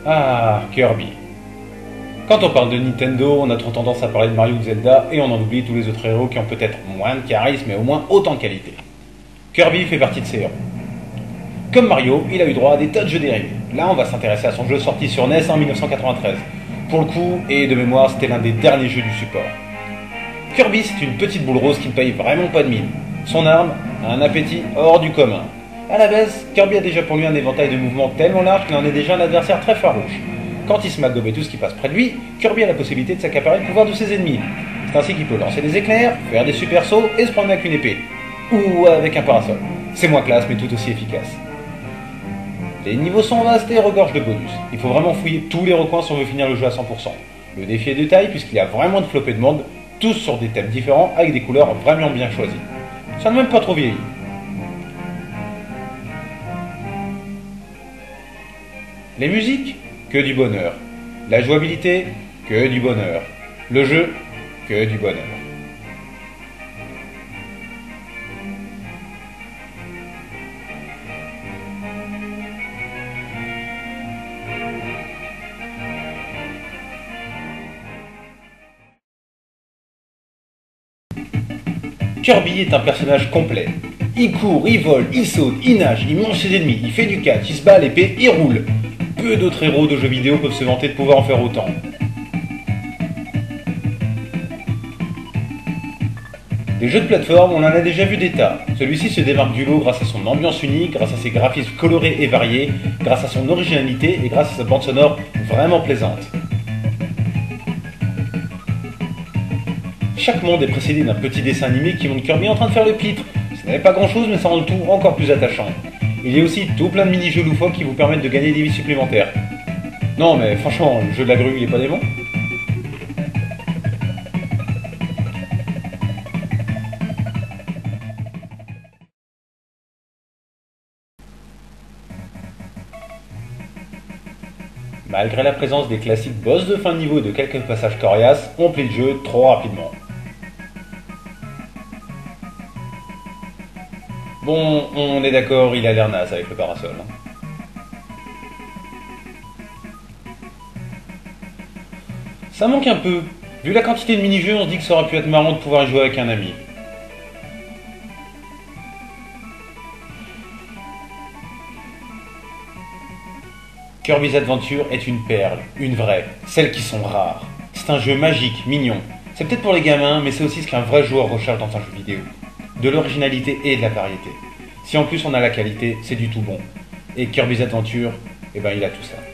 Ah, Kirby. Quand on parle de Nintendo, on a trop tendance à parler de Mario ou de Zelda et on en oublie tous les autres héros qui ont peut-être moins de charisme mais au moins autant de qualité. Kirby fait partie de ces héros. Comme Mario, il a eu droit à des tas de jeux dérivés. Là, on va s'intéresser à son jeu sorti sur NES en 1993. Pour le coup, et de mémoire, c'était l'un des derniers jeux du support. Kirby, c'est une petite boule rose qui ne paye vraiment pas de mine. Son arme a un appétit hors du commun. À la base, Kirby a déjà pour lui un éventail de mouvements tellement large qu'il en est déjà un adversaire très farouche. Quand il se met à gober tout ce qui passe près de lui, Kirby a la possibilité de s'accaparer le pouvoir de ses ennemis. C'est ainsi qu'il peut lancer des éclairs, faire des super sauts et se promener avec une épée. Ou avec un parasol. C'est moins classe mais tout aussi efficace. Les niveaux sont vastes et regorgent de bonus. Il faut vraiment fouiller tous les recoins si on veut finir le jeu à 100%. Le défi est de taille puisqu'il y a vraiment de flopées de monde, tous sur des thèmes différents avec des couleurs vraiment bien choisies. Ça n'a même pas trop vieilli. Les musiques, que du bonheur. La jouabilité, que du bonheur. Le jeu, que du bonheur. Kirby est un personnage complet. Il court, il vole, il saute, il nage, il mange ses ennemis, il fait du catch, il se bat à l'épée, il roule. Peu d'autres héros de jeux vidéo peuvent se vanter de pouvoir en faire autant. Les jeux de plateforme, on en a déjà vu des tas. Celui-ci se démarque du lot grâce à son ambiance unique, grâce à ses graphismes colorés et variés, grâce à son originalité et grâce à sa bande sonore vraiment plaisante. Chaque monde est précédé d'un petit dessin animé qui montre Kirby en train de faire le pitre. Ce n'est pas grand chose mais ça rend le tout encore plus attachant. Il y a aussi tout plein de mini-jeux loufoques qui vous permettent de gagner des vies supplémentaires. Non mais franchement, le jeu de la grue il est pas démon. Malgré la présence des classiques boss de fin de niveau et de quelques passages coriaces, on plie le jeu trop rapidement. Bon, on est d'accord, il a l'air naze avec le parasol. Ça manque un peu. Vu la quantité de mini-jeux, on se dit que ça aurait pu être marrant de pouvoir y jouer avec un ami. Kirby's Adventure est une perle, une vraie, celles qui sont rares. C'est un jeu magique, mignon. C'est peut-être pour les gamins, mais c'est aussi ce qu'un vrai joueur recherche dans un jeu vidéo. De l'originalité et de la variété. Si en plus on a la qualité, c'est du tout bon. Et Kirby's Adventure, eh ben il a tout ça.